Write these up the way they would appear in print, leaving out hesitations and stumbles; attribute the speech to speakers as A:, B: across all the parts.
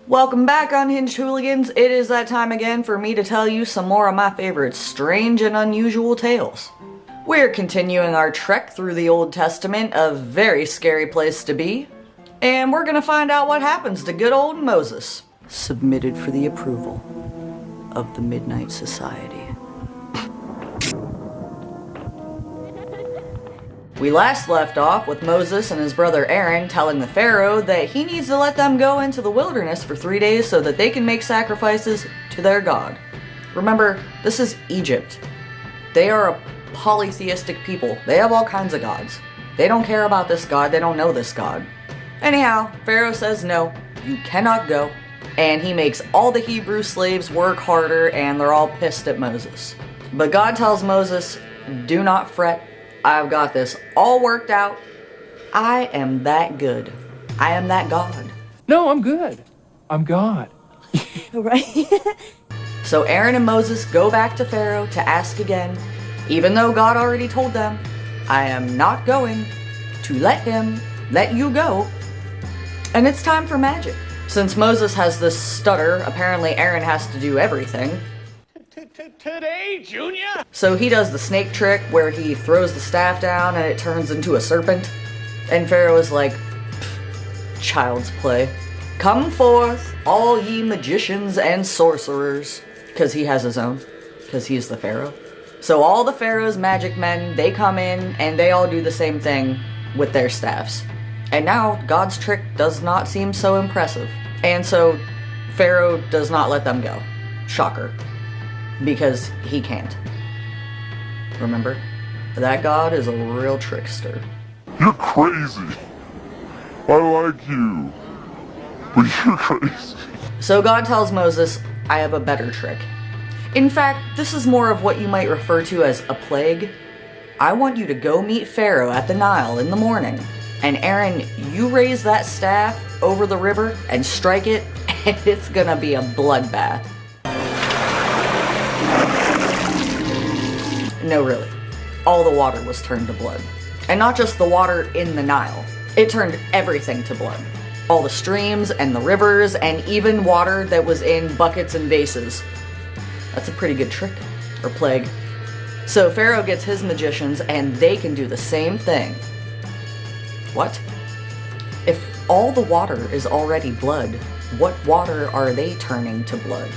A: Welcome back, Unhinged Hooligans. It is that time again for me to tell you some more of my favorite strange and unusual tales. We're continuing our trek through the Old Testament, a very scary place to be, and we're gonna find out what happens to good old Moses. Submitted for the approval of the Midnight Society. We last left off with Moses and his brother Aaron telling the Pharaoh that he needs to let them go into the wilderness for 3 days so that they can make sacrifices to their God. Remember, this is Egypt. They are a polytheistic people. They have all kinds of gods. They don't care about this God, they don't know this God. Anyhow, Pharaoh says no, you cannot go, and he makes all the Hebrew slaves work harder, and they're all pissed at Moses. But God tells Moses, do not fret. I've got this all worked out. I am that good. I am that God.
B: No, I'm good. I'm God.
A: Right? So Aaron and Moses go back to Pharaoh to ask again, even though God already told them, I am not going to let you go. And it's time for magic. Since Moses has this stutter, apparently Aaron has to do everything.
B: Today, Junior?
A: So he does the snake trick where he throws the staff down and it turns into a serpent. And Pharaoh is like, child's play. Come forth, all ye magicians and sorcerers. Because he has his own. Because he's the Pharaoh. So all the Pharaoh's magic men, they come in and they all do the same thing with their staffs. And now God's trick does not seem so impressive. And so Pharaoh does not let them go. Shocker. Because he can't. Remember? That God is a real trickster.
C: You're crazy. I like you. But you're crazy.
A: So God tells Moses, I have a better trick. In fact, this is more of what you might refer to as a plague. I want you to go meet Pharaoh at the Nile in the morning. And Aaron, you raise that staff over the river and strike it, and it's gonna be a bloodbath. No, really. All the water was turned to blood. And not just the water in the Nile. It turned everything to blood. All the streams and the rivers and even water that was in buckets and vases. That's a pretty good trick. Or plague. So Pharaoh gets his magicians and they can do the same thing. What? If all the water is already blood, what water are they turning to blood?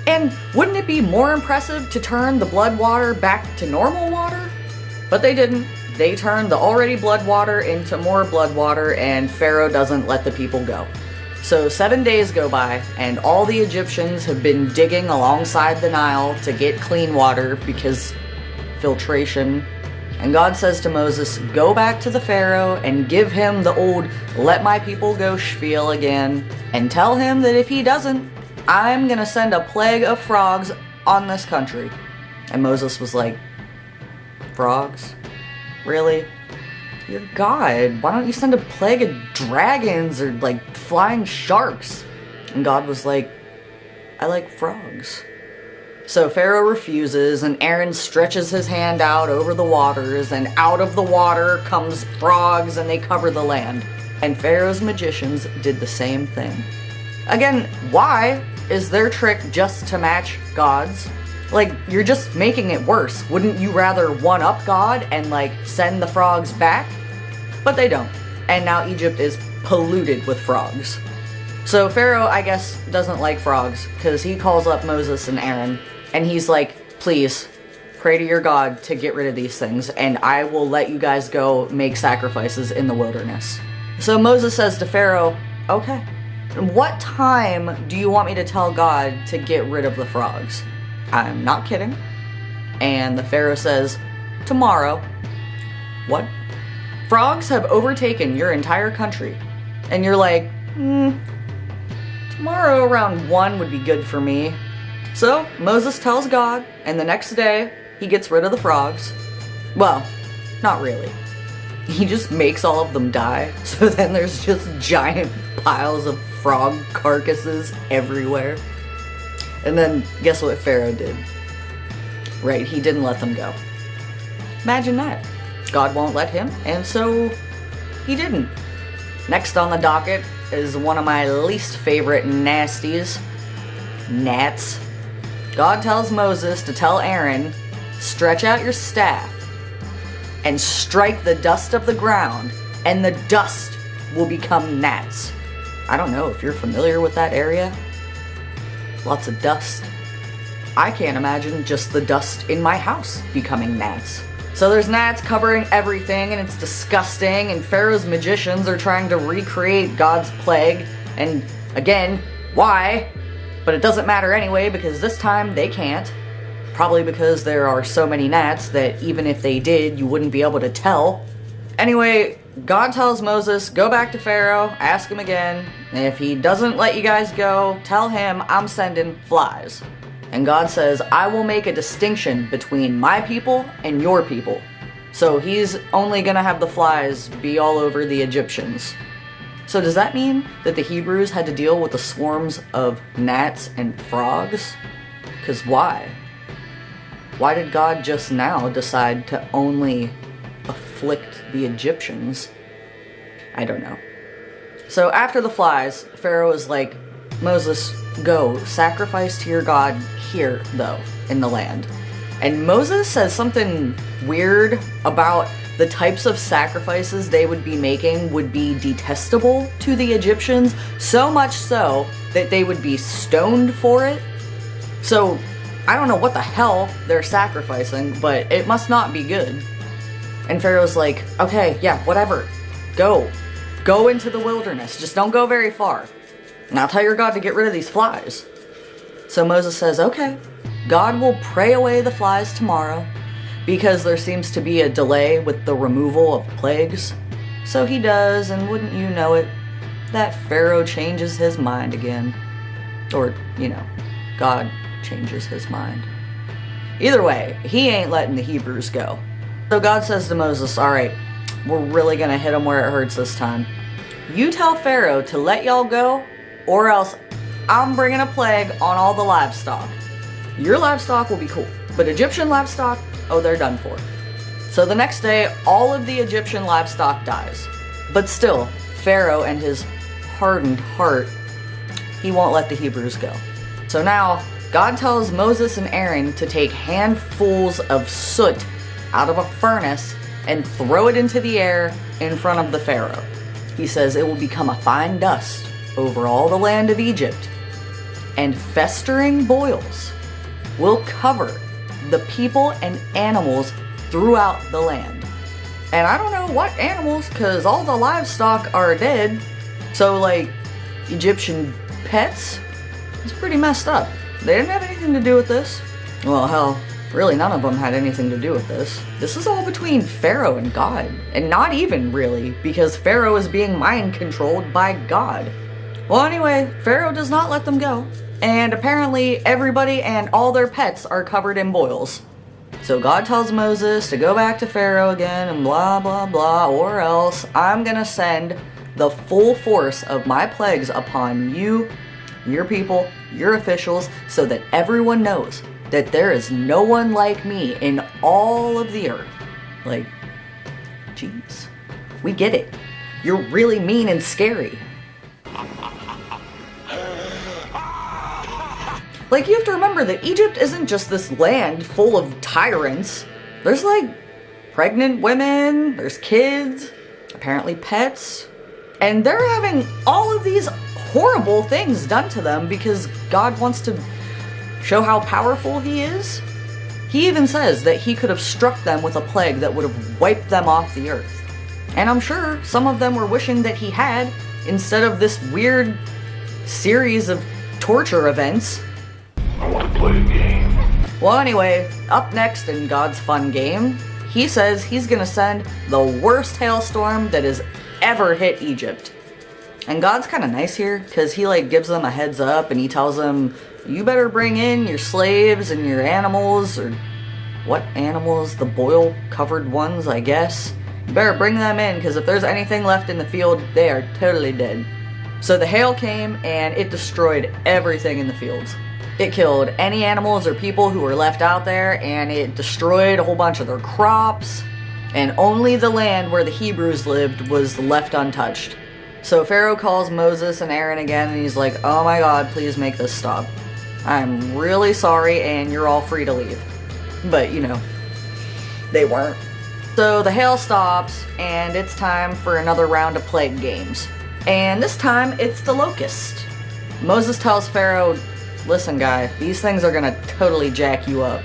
A: And wouldn't it be more impressive to turn the blood water back to normal water? But they didn't. They turned the already blood water into more blood water, and Pharaoh doesn't let the people go. So 7 days go by, and all the Egyptians have been digging alongside the Nile to get clean water because filtration. And God says to Moses, go back to the Pharaoh and give him the old let my people go spiel again, and tell him that if he doesn't, I'm gonna send a plague of frogs on this country. And Moses was like, frogs? Really? You're God. Why don't you send a plague of dragons or like flying sharks? And God was like, I like frogs. So Pharaoh refuses, and Aaron stretches his hand out over the waters, and out of the water comes frogs and they cover the land. And Pharaoh's magicians did the same thing. Again, why is their trick just to match God's? Like, you're just making it worse. Wouldn't you rather one-up God and, like, send the frogs back? But they don't. And now Egypt is polluted with frogs. So Pharaoh, I guess, doesn't like frogs, because he calls up Moses and Aaron, and he's like, please, pray to your God to get rid of these things, and I will let you guys go make sacrifices in the wilderness. So Moses says to Pharaoh, okay. What time do you want me to tell God to get rid of the frogs? I'm not kidding. And the Pharaoh says, tomorrow. What? Frogs have overtaken your entire country. And you're like, tomorrow around 1 would be good for me. So Moses tells God, and the next day he gets rid of the frogs. Well, not really. He just makes all of them die, so then there's just giant piles of frog carcasses everywhere. And then guess what Pharaoh did? Right, he didn't let them go. Imagine that. God won't let him, and so he didn't. Next on the docket, is one of my least favorite nasties. Gnats. God tells Moses to tell Aaron, stretch out your staff and strike the dust of the ground, and the dust will become gnats. I don't know if you're familiar with that area. Lots of dust. I can't imagine just the dust in my house becoming gnats. So there's gnats covering everything, and it's disgusting, and Pharaoh's magicians are trying to recreate God's plague, and again, why? But it doesn't matter anyway, because this time they can't. Probably because there are so many gnats that even if they did, you wouldn't be able to tell. Anyway, God tells Moses, go back to Pharaoh, ask him again. If he doesn't let you guys go, tell him I'm sending flies. And God says, I will make a distinction between my people and your people. So he's only gonna have the flies be all over the Egyptians. So does that mean that the Hebrews had to deal with the swarms of gnats and frogs? 'Cause why? Why did God just now decide to only afflict the Egyptians? I don't know. So after the flies, Pharaoh is like, Moses, go, sacrifice to your God here, though, in the land. And Moses says something weird about the types of sacrifices they would be making would be detestable to the Egyptians, so much so that they would be stoned for it. So I don't know what the hell they're sacrificing, but it must not be good. And Pharaoh's like, okay, yeah, whatever. Go. Go into the wilderness. Just don't go very far. And I'll tell your God to get rid of these flies. So Moses says, okay, God will pray away the flies tomorrow because there seems to be a delay with the removal of plagues. So he does, and wouldn't you know it, that Pharaoh changes his mind again. Or, God changes his mind. Either way, he ain't letting the Hebrews go. So God says to Moses, alright, we're really gonna hit him where it hurts this time. You tell Pharaoh to let y'all go, or else I'm bringing a plague on all the livestock. Your livestock will be cool, but Egyptian livestock, oh, they're done for. So the next day, all of the Egyptian livestock dies. But still, Pharaoh and his hardened heart, he won't let the Hebrews go. So now, God tells Moses and Aaron to take handfuls of soot out of a furnace and throw it into the air in front of the Pharaoh. He says it will become a fine dust over all the land of Egypt, and festering boils will cover the people and animals throughout the land. And I don't know what animals, because all the livestock are dead. So, like, Egyptian pets? It's pretty messed up. They didn't have anything to do with this. Well, hell, really none of them had anything to do with this. This is all between Pharaoh and God. And not even really, because Pharaoh is being mind controlled by God. Well, anyway, Pharaoh does not let them go. And apparently everybody and all their pets are covered in boils. So God tells Moses to go back to Pharaoh again and blah, blah, blah, or else I'm gonna send the full force of my plagues upon you, your people, your officials, so that everyone knows that there is no one like me in all of the earth. Like, jeez, we get it. You're really mean and scary. Like, you have to remember that Egypt isn't just this land full of tyrants. There's, like, pregnant women, there's kids, apparently pets. And they're having all of these horrible things done to them because God wants to show how powerful he is. He even says that he could have struck them with a plague that would have wiped them off the earth. And I'm sure some of them were wishing that he had, instead of this weird series of torture events.
C: I want to play a game.
A: Well, anyway, up next in God's fun game, he says he's gonna send the worst hailstorm that has ever hit Egypt. And God's kind of nice here, because he like gives them a heads up and he tells them, you better bring in your slaves and your animals, or what animals? The boil covered ones, I guess. You better bring them in, because if there's anything left in the field, they are totally dead. So the hail came and it destroyed everything in the fields. It killed any animals or people who were left out there, and it destroyed a whole bunch of their crops, and only the land where the Hebrews lived was left untouched. So Pharaoh calls Moses and Aaron again, and he's like, oh my God, please make this stop. I'm really sorry, and you're all free to leave. But, you know, they weren't. So the hail stops, and it's time for another round of plague games. And this time, it's the locust. Moses tells Pharaoh, listen guy, these things are gonna totally jack you up.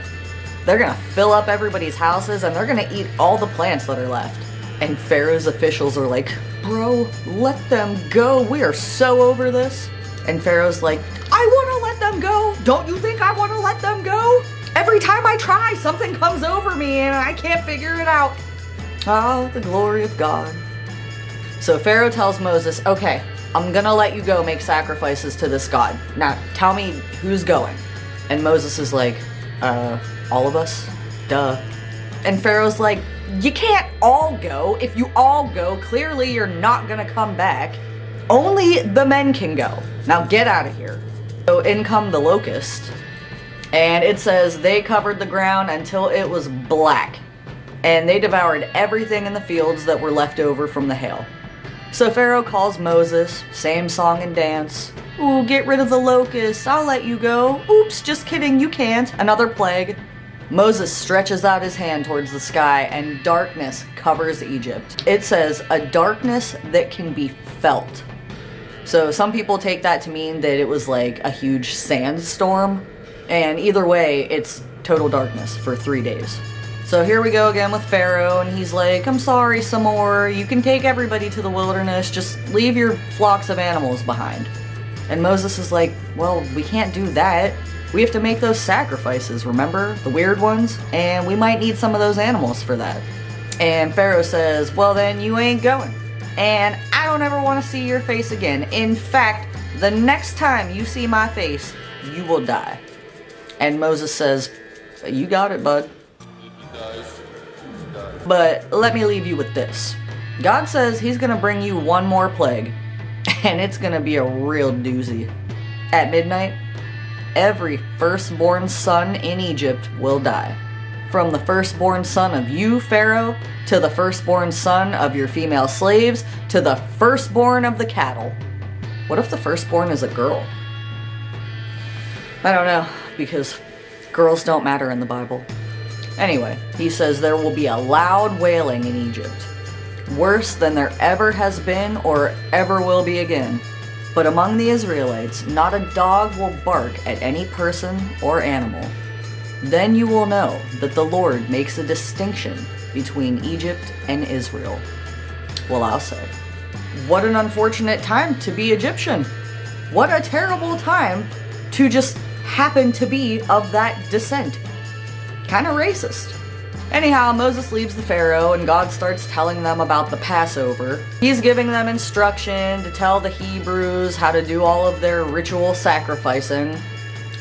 A: They're gonna fill up everybody's houses, and they're gonna eat all the plants that are left. And Pharaoh's officials are like, bro, let them go. We are so over this. And Pharaoh's like, I wanna let them go. Don't you think I wanna let them go? Every time I try, something comes over me and I can't figure it out. Ah, the glory of God. So Pharaoh tells Moses, okay, I'm gonna let you go make sacrifices to this God. Now, tell me who's going. And Moses is like, all of us? Duh. And Pharaoh's like, you can't all go. If you all go, clearly you're not gonna come back. Only the men can go. Now get out of here. So in come the locust. And it says they covered the ground until it was black. And they devoured everything in the fields that were left over from the hail. So Pharaoh calls Moses, same song and dance. Ooh, get rid of the locusts, I'll let you go. Oops, just kidding, you can't. Another plague. Moses stretches out his hand towards the sky, and darkness covers Egypt. It says, a darkness that can be felt. So some people take that to mean that it was like a huge sandstorm. And either way, it's total darkness for 3 days. So here we go again with Pharaoh, and he's like, I'm sorry, some more. You can take everybody to the wilderness. Just leave your flocks of animals behind. And Moses is like, well, we can't do that. We have to make those sacrifices, remember? The weird ones? And we might need some of those animals for that. And Pharaoh says, well then you ain't going. And I don't ever want to see your face again. In fact, the next time you see my face, you will die. And Moses says, you got it, bud. But let me leave you with this. God says he's gonna bring you one more plague, and it's gonna be a real doozy. At midnight, every firstborn son in Egypt will die. From the firstborn son of you, Pharaoh, to the firstborn son of your female slaves, to the firstborn of the cattle. What if the firstborn is a girl? I don't know, because girls don't matter in the Bible. Anyway, he says there will be a loud wailing in Egypt, worse than there ever has been or ever will be again. But among the Israelites, not a dog will bark at any person or animal. Then you will know that the Lord makes a distinction between Egypt and Israel. Well, I'll say, what an unfortunate time to be Egyptian. What a terrible time to just happen to be of that descent. Kind of racist. Anyhow, Moses leaves the Pharaoh and God starts telling them about the Passover. He's giving them instruction to tell the Hebrews how to do all of their ritual sacrificing,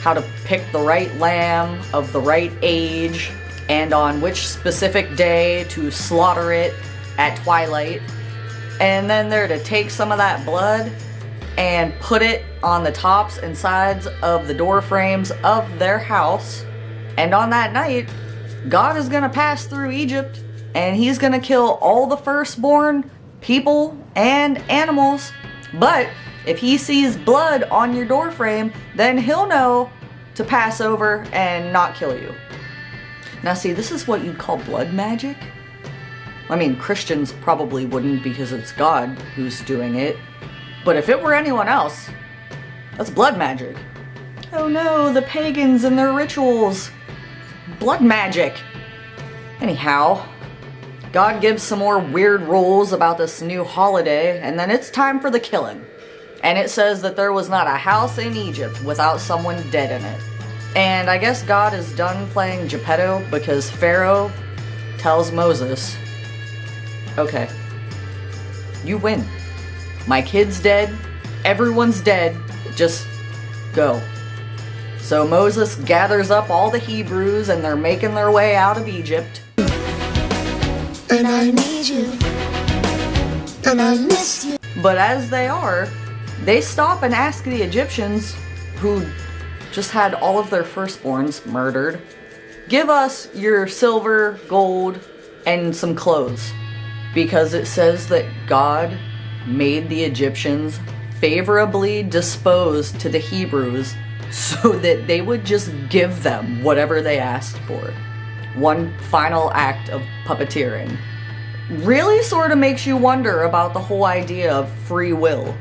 A: how to pick the right lamb of the right age, and on which specific day to slaughter it at twilight. And then they're to take some of that blood and put it on the tops and sides of the door frames of their house. And on that night, God is going to pass through Egypt, and he's going to kill all the firstborn people and animals. But if he sees blood on your doorframe, then he'll know to pass over and not kill you. Now see, this is what you'd call blood magic. I mean, Christians probably wouldn't because it's God who's doing it. But if it were anyone else, that's blood magic. Oh no, the pagans and their rituals. Blood magic. Anyhow, God gives some more weird rules about this new holiday, and then it's time for the killing. And it says that there was not a house in Egypt without someone dead in it. And I guess God is done playing Geppetto because Pharaoh tells Moses, okay, you win. My kid's dead, everyone's dead, just go. So Moses gathers up all the Hebrews and they're making their way out of Egypt.
D: And I need you. And I miss you.
A: But as they are, they stop and ask the Egyptians, who just had all of their firstborns murdered, give us your silver, gold, and some clothes. Because it says that God made the Egyptians favorably disposed to the Hebrews so that they would just give them whatever they asked for. One final act of puppeteering. Really sort of makes you wonder about the whole idea of free will.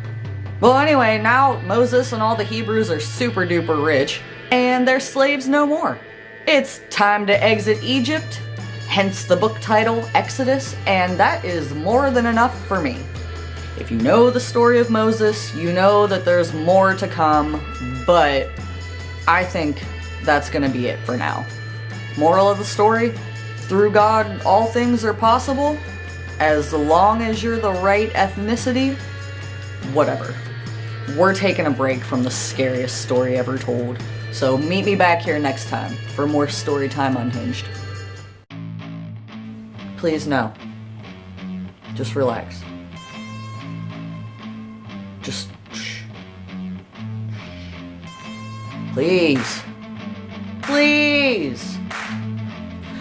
A: Well, anyway, now Moses and all the Hebrews are super duper rich, and they're slaves no more. It's time to exit Egypt, hence the book title, Exodus, and that is more than enough for me. If you know the story of Moses, you know that there's more to come, but I think that's gonna be it for now. Moral of the story? Through God, all things are possible. As long as you're the right ethnicity, whatever. We're taking a break from the scariest story ever told. So meet me back here next time for more Storytime Unhinged. Please no. Just relax. Just shh. Please. Please.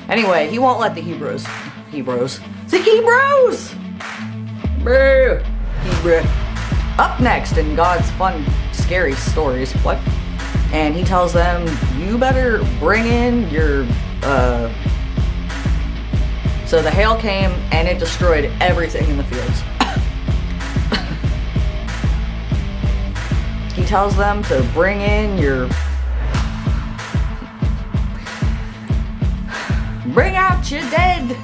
A: Anyway, he won't let the Hebrews. The Hebrews! Boo! Hebrew. Up next in God's fun, scary stories. What? And he tells them, you better bring in your, So the hail came and it destroyed everything in the fields. He tells them to bring in your... Bring out your dead!